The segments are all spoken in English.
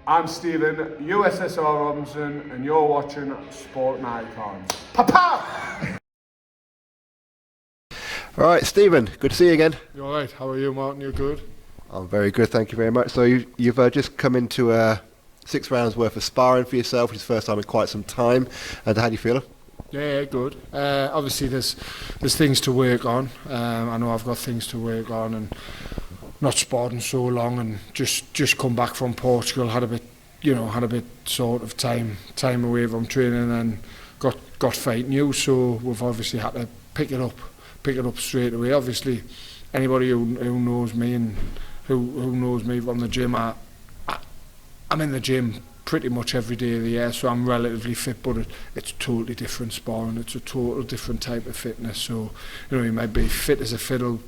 I'm Stephen, USSR Robinson, and you're watching Sporting Icons. Papa! Alright, Stephen, good to see you again. You alright? How are you, Martin? You good? I'm very good, thank you very much. So you've just come into 6 rounds worth of sparring for yourself, which is the first time in quite some time. And how do you feel? Yeah, good. Obviously, there's things to work on. I know I've got things to work on, and not sparring so long, and just come back from Portugal, had a bit sort of time away from training, and got fight news. So we've obviously had to pick it up straight away. Obviously, anybody who knows me and who knows me from the gym, I'm in the gym pretty much every day of the year, so I'm relatively fit, but it's totally different sparring. It's a total different type of fitness. So you might be fit as a fiddle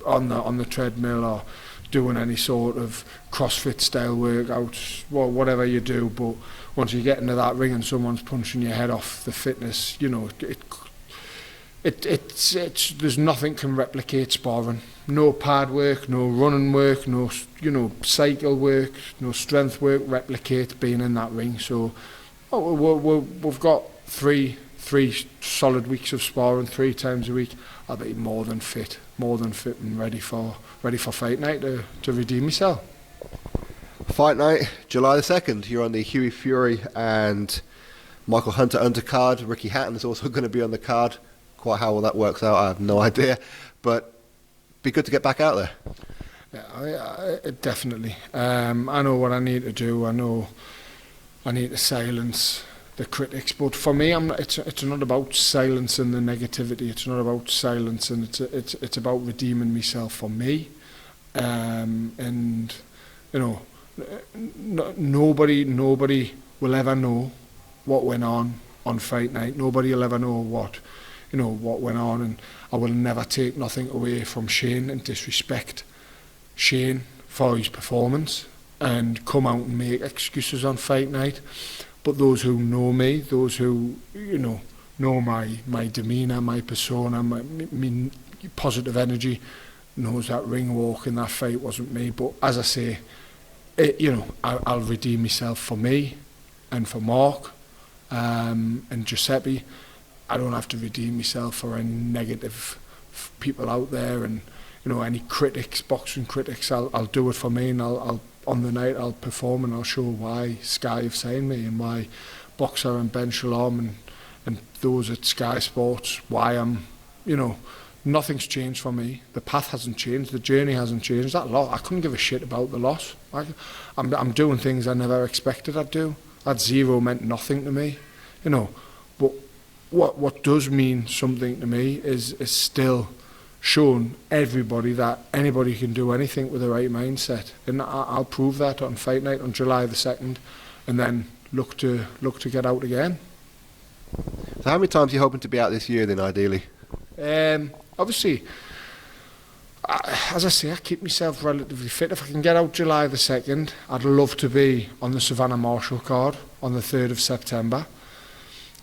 on the treadmill or doing any sort of CrossFit style workouts, whatever you do, but once you get into that ring and someone's punching your head off, the fitness, there's nothing can replicate sparring. No pad work, no running work, no cycle work, no strength work replicate being in that ring. So we've got three solid weeks of sparring 3 times a week. I'll be more than fit and ready for fight night to redeem myself. Fight night, July the 2nd. You're on the Hughie Fury and Michael Hunter undercard. Ricky Hatton is also going to be on the card. Quite how well that works out, I have no idea. But be good to get back out there. Yeah, definitely. I know what I need to do. I know I need to silence the critics, but for me, it's not about silencing the negativity. It's not about silencing. It's about redeeming myself for me, and nobody will ever know what went on fight night. Nobody will ever know what went on, and I will never take nothing away from Shane and disrespect Shane for his performance and come out and make excuses on fight night. But those who know me, those who know my demeanour, my persona, my positive energy, knows that ring walk in that fight wasn't me. But as I say, I'll redeem myself for me and for Mark and Giuseppe. I don't have to redeem myself for any negative people out there, and any critics, boxing critics. I'll do it for me, and I'll on the night I'll perform, and I'll show why Sky have signed me, and why BOXXER and Ben Shalom and those at Sky Sports, why I'm, nothing's changed for me. The path hasn't changed, the journey hasn't changed. That loss, I couldn't give a shit about the loss. I'm doing things I never expected I'd do. That 0 meant nothing to me, But what does mean something to me is still showing everybody that anybody can do anything with the right mindset, and I'll prove that on fight night on July the 2nd, and then look to get out again. So how many times are you hoping to be out this year then, ideally? Obviously, as I say, I keep myself relatively fit. If I can get out July the 2nd, I'd love to be on the Savannah Marshall card on the 3rd of September.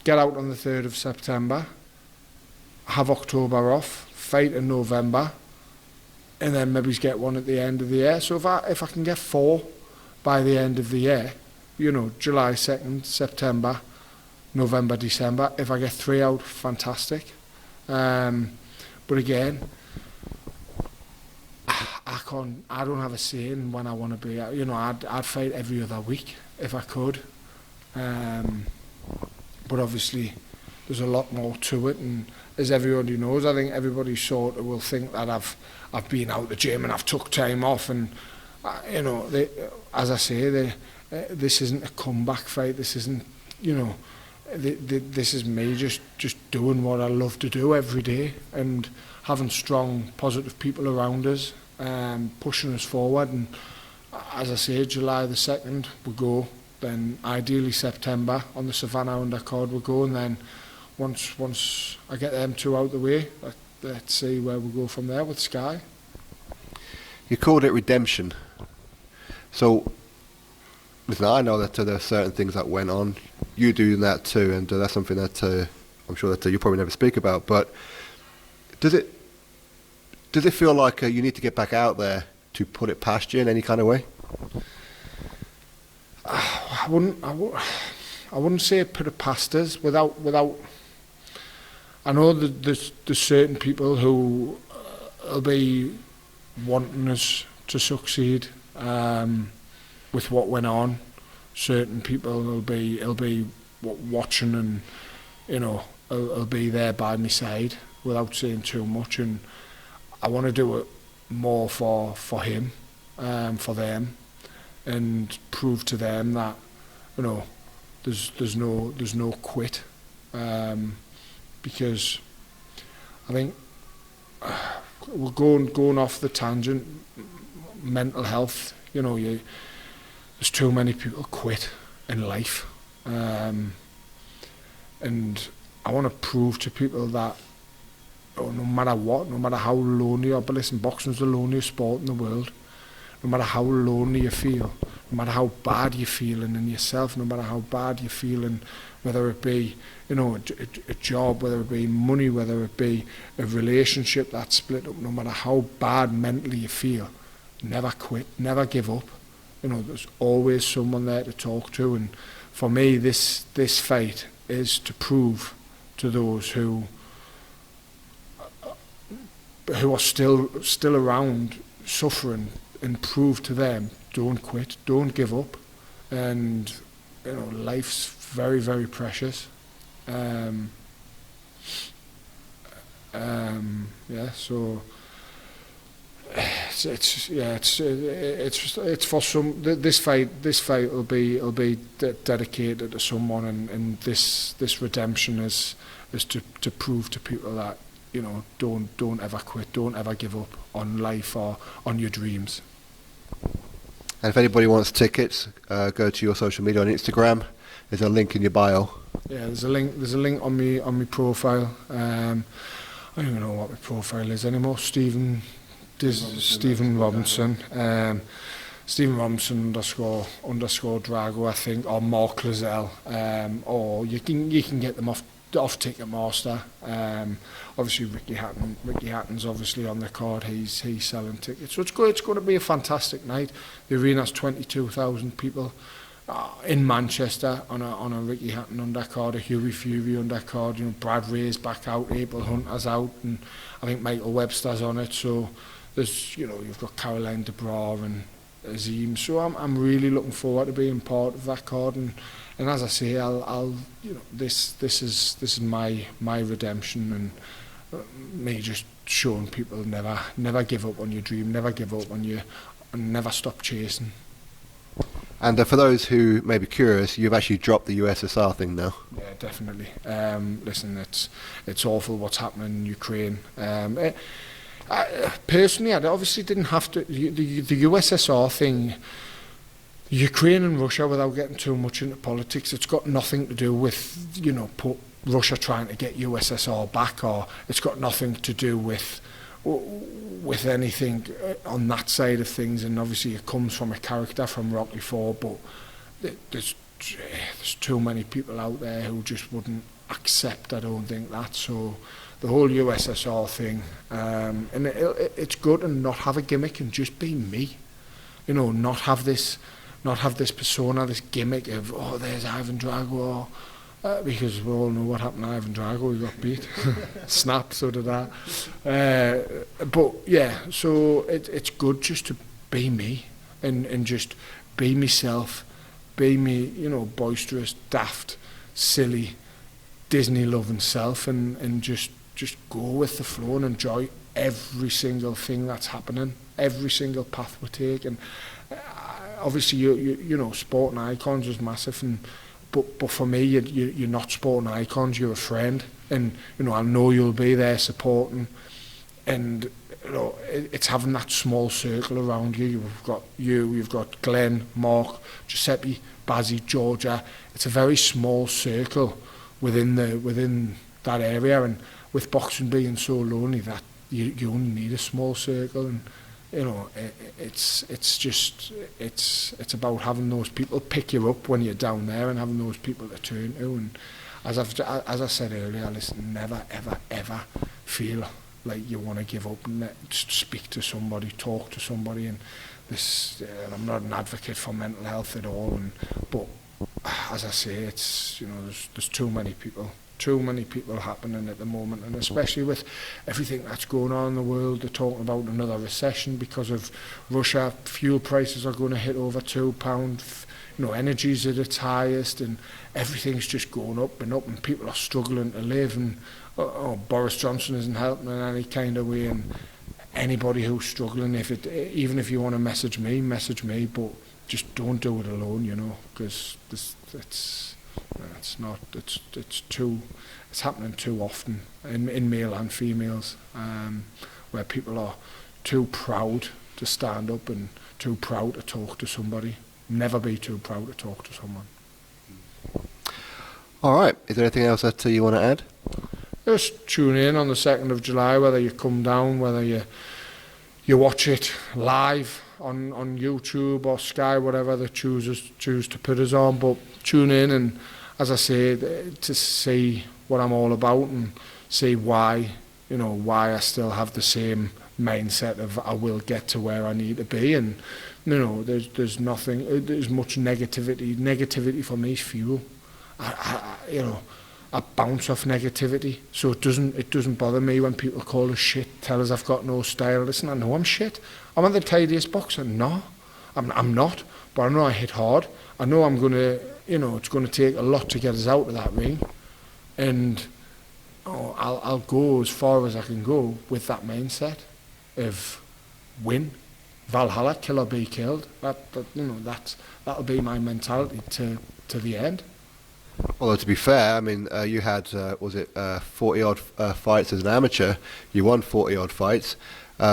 Get out on the 3rd of September, have October off, fight in November, and then maybe get one at the end of the year. So if I can get 4 by the end of the year, July 2nd, September, November, December, if I get 3 out, fantastic. But again, I don't have a say in when I want to be out. I'd fight every other week if I could. But obviously there's a lot more to it, and as everybody knows, I think everybody sort of will think that I've been out the gym and I've took time off, and as I say, this isn't a comeback fight. This isn't this is me just doing what I love to do every day, and having strong positive people around us, pushing us forward. And as I say, July the 2nd we go. Then ideally September on the Savannah undercard we'll go, and then once I get them 2 out the way, let's see where we go from there with Sky. You called it redemption. So, listen, I know that there are certain things that went on. You doing that too, and that's something that I'm sure that you probably never speak about. But does it feel like you need to get back out there to put it past you in any kind of way? I wouldn't say put it past us without. I know that there's certain people who will be wanting us to succeed with what went on. Certain people will be watching and, you know, will be there by my side without saying too much. And I want to do it more for him, for them, and prove to them that, you know, there's no quit, because I think we're going off the tangent. Mental health, you know, there's too many people quit in life, and I want to prove to people that, oh, no matter what, no matter how lonely you are, but listen, boxing's the loneliest sport in the world. No matter how lonely you feel, no matter how bad you're feeling in yourself, no matter how bad you're feeling, whether it be, you know, a job, whether it be money, whether it be a relationship that's split up, no matter how bad mentally you feel, never quit, never give up. You know, there's always someone there to talk to, and for me, this fight is to prove to those who are still around suffering, and prove to them, don't quit, don't give up. And, you know, life's very, very precious. Yeah, so it's for some. This fight will be dedicated to someone, and this redemption is to prove to people that, you know, don't ever quit, don't ever give up on life or on your dreams. And if anybody wants tickets, go to your social media on Instagram. There's a link in your bio. Yeah, there's a link on my profile. I don't even know what my profile is anymore. Stephen Robinson. Stephen Robinson __ Drago, I think, or Mark Lozelle. Or you can get them off Ticketmaster. Obviously Ricky Hatton's obviously on the card. He's selling tickets, so it's going to be a fantastic night. The arena's 22,000 people in Manchester on a Ricky Hatton undercard, a Hughie Fury undercard. You know, Brad Ray's back out, April Hunter's out, and I think Michael Webster's on it. So there's, you know, you've got Caroline de Bra and Azim. So I'm really looking forward to being part of that card, and as I say, I'll you know, this is my redemption, and me just showing people never give up on your dream, never give up on you, and never stop chasing. And for those who may be curious, you've actually dropped the USSR thing now. Yeah, definitely. Listen, it's awful what's happening in Ukraine. Personally, I obviously didn't have to. The USSR thing, Ukraine and Russia, without getting too much into politics, it's got nothing to do with, you know, Russia trying to get USSR back, or it's got nothing to do with anything on that side of things. And obviously it comes from a character from Rocky IV, but there's too many people out there who just wouldn't accept, I don't think, that. So the whole USSR thing, and it's good, and not have a gimmick and just be me, you know, not have this persona, this gimmick of, oh, there's Ivan Drago, because we all know what happened to Ivan Drago. He got beat. Snap, so did I. But yeah, so it's good just to be me, and just be myself, be me, you know, boisterous, daft, silly, Disney loving self, and just go with the flow and enjoy every single thing that's happening, every single path we take. And obviously you know, sporting icons is massive, and but for me, you're not sporting icons, you're a friend, and you know, I know you'll be there supporting, and you know, it's having that small circle around you. You've got Glenn, Mark, Giuseppe, Bazzi, Georgia. It's a very small circle within that area, and with boxing being so lonely, that you only need a small circle. And you know, it's about having those people pick you up when you're down there, and having those people to turn to. And as I said earlier, listen, never ever feel like you want to give up, and just speak to somebody, talk to somebody. And this, I'm not an advocate for mental health at all, but as I say, it's, you know, there's too many people happening at the moment, and especially with everything that's going on in the world. They're talking about another recession because of Russia. Fuel prices are going to hit over £2. You know, energy's at its highest, and everything's just going up, and people are struggling to live. And Boris Johnson isn't helping in any kind of way. And anybody who's struggling, even if you want to message me, but just don't do it alone, you know, because it's happening too often in male and females, where people are too proud to stand up and too proud to talk to somebody. Never be too proud to talk to someone. All right. Is there anything else that you want to add? Just tune in on the 2nd of July, whether you come down, whether you watch it live on YouTube or Sky, whatever they choose to put us on. But tune in, and as I say, to see what I'm all about and see why I still have the same mindset of I will get to where I need to be. And you know, there's nothing, there's much negativity. Negativity for me is fuel. I bounce off negativity, so it doesn't bother me when people call us shit, tell us I've got no style. Listen, I know I'm shit. Am I the tidiest boxer? No, I'm not. But I know I hit hard. I know I'm gonna, it's gonna take a lot to get us out of that ring, and I'll go as far as I can go with that mindset of win, Valhalla, kill or be killed. That'll be my mentality to the end. Although to be fair, I mean, you had 40 odd fights as an amateur. You won 40 odd fights,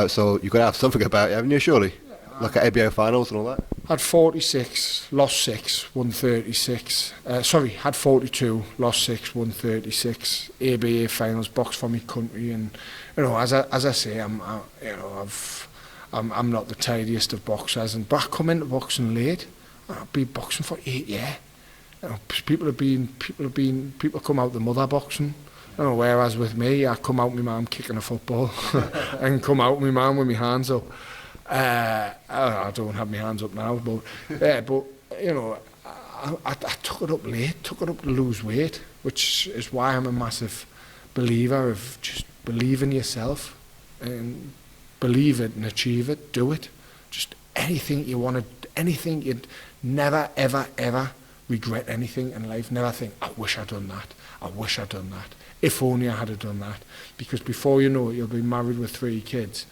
so you've got to have something about it, haven't you? Surely, like at ABO finals and all that. Had 46, lost 6, won 36. Had 42, lost 6, won 36. ABA finals, boxed for my country, and as I say, I'm not the tidiest of boxers, but I come into boxing late. I've been boxing for 8 years. People come out the mother boxing. Whereas with me, I come out my mum kicking a football and come out my mum with my hands up. I don't have my hands up now, but I took it up late, took it up to lose weight, which is why I'm a massive believer of just believe in yourself and believe it and achieve it, do it. Just anything you want to, anything you'd never, ever, ever regret anything in life. Never think, I wish I'd done that. I wish I'd done that. If only I had done that. Because before you know it, you'll be married with 3 kids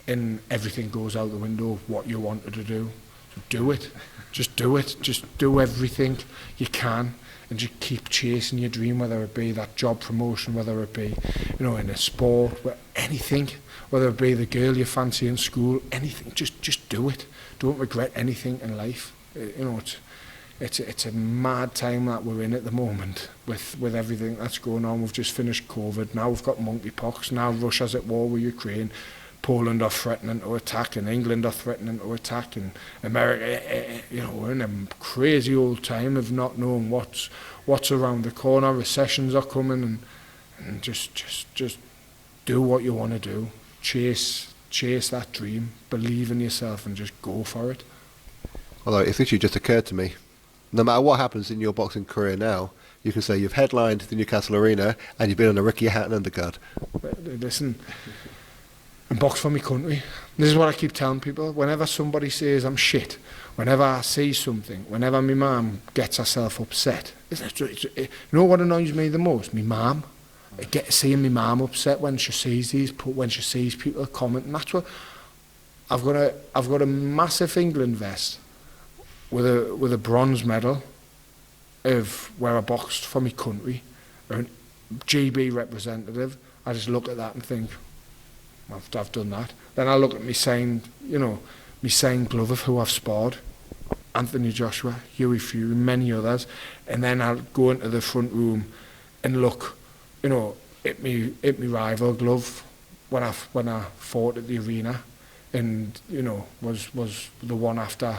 and everything goes out the window of what you wanted to do. So do it. Just do it. Just do everything you can and just keep chasing your dream, whether it be that job promotion, whether it be, in a sport, anything, whether it be the girl you fancy in school, anything. Just do it. Don't regret anything in life. It's a mad time that we're in at the moment with everything that's going on. We've just finished COVID. Now we've got monkeypox. Now Russia's at war with Ukraine. Poland are threatening to attack, and England are threatening to attack, and America. We're in a crazy old time of not knowing what's around the corner. Recessions are coming, and just do what you want to do. Chase that dream. Believe in yourself, and just go for it. Although it's literally just occurred to me, no matter what happens in your boxing career now, you can say you've headlined the Newcastle Arena and you've been on a Ricky Hatton undercard. Listen, and box for my country. This is what I keep telling people. Whenever somebody says I'm shit, whenever I see something, whenever my mum gets herself upset, you know what annoys me the most? My mum. I get seeing my mum upset when she sees people commenting. That's what I've got a massive England vest with a bronze medal of where I boxed for my country, or an GB representative. I just look at that and think, I've done that. Then I look at me signed glove of who I've sparred, Anthony Joshua, Hughie Fury, many others, and then I'll go into the front room and look, at me rival glove when I fought at the arena, and was the one after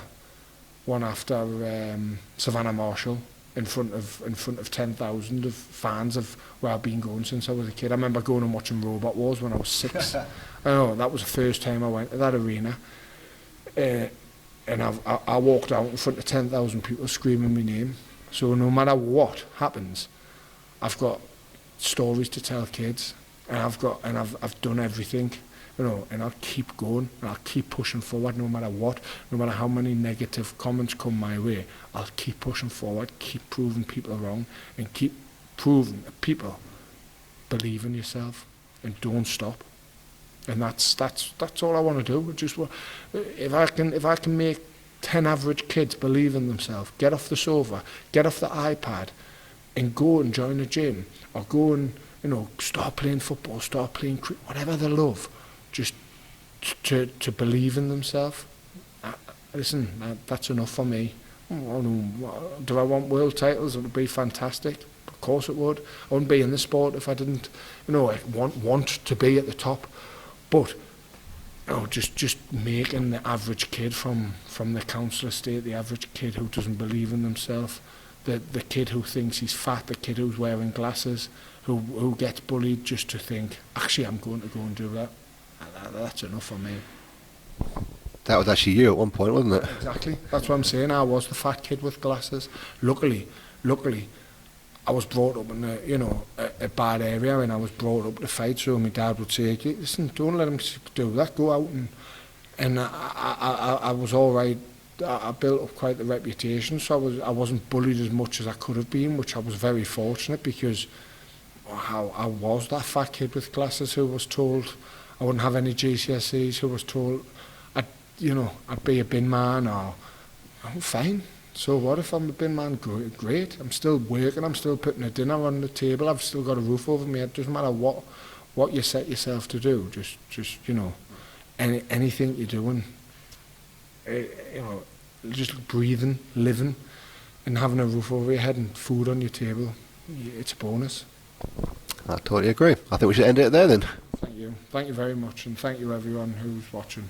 Savannah Marshall in front of 10,000 of fans of where I've been going since I was a kid. I remember going and watching Robot Wars when I was 6. I know that was the first time I went to that arena, and I walked out in front of 10,000 people screaming my name, So no matter what happens, I've got stories to tell kids, and I've done everything, you know, and I'll keep going, and I'll keep pushing forward no matter what, no matter how many negative comments come my way. I'll keep pushing forward, keep proving people wrong, and keep proving that people believe in yourself and don't stop. And that's all I want to do. Just if I can make 10 average kids believe in themselves, get off the sofa, get off the iPad, and go and join a gym, or go and, you know, start playing football, start playing cricket, whatever they love, just to believe in themselves. Listen, that's enough for me. Do I want world titles? It would be fantastic. Of course it would. I wouldn't be in the sport if I didn't, you know, want to be at the top. But, you know, just making the average kid from the council estate, the average kid who doesn't believe in themselves, the kid who thinks he's fat, the kid who's wearing glasses, who gets bullied just to think, actually, I'm going to go and do that. That's enough for me. That was actually you at one point, wasn't it? Exactly. That's what I'm saying. I was the fat kid with glasses. Luckily, I was brought up in a bad area, and I was brought up to fight. So my dad would say, "Listen, don't let him do that. Go out and I was all right. I built up quite the reputation, so I wasn't bullied as much as I could have been, which I was very fortunate, because I was that fat kid with glasses who was told I wouldn't have any GCSEs, who was told I'd be a bin man, or I'm fine. So what if I'm a bin man? Great. I'm still working. I'm still putting a dinner on the table. I've still got a roof over me. It doesn't matter what you set yourself to do. Just you know, anything you're doing, you know, just breathing, living, and having a roof over your head and food on your table, it's a bonus. I totally agree. I think we should end it there then. Thank you. Thank you very much, and thank you everyone who's watching.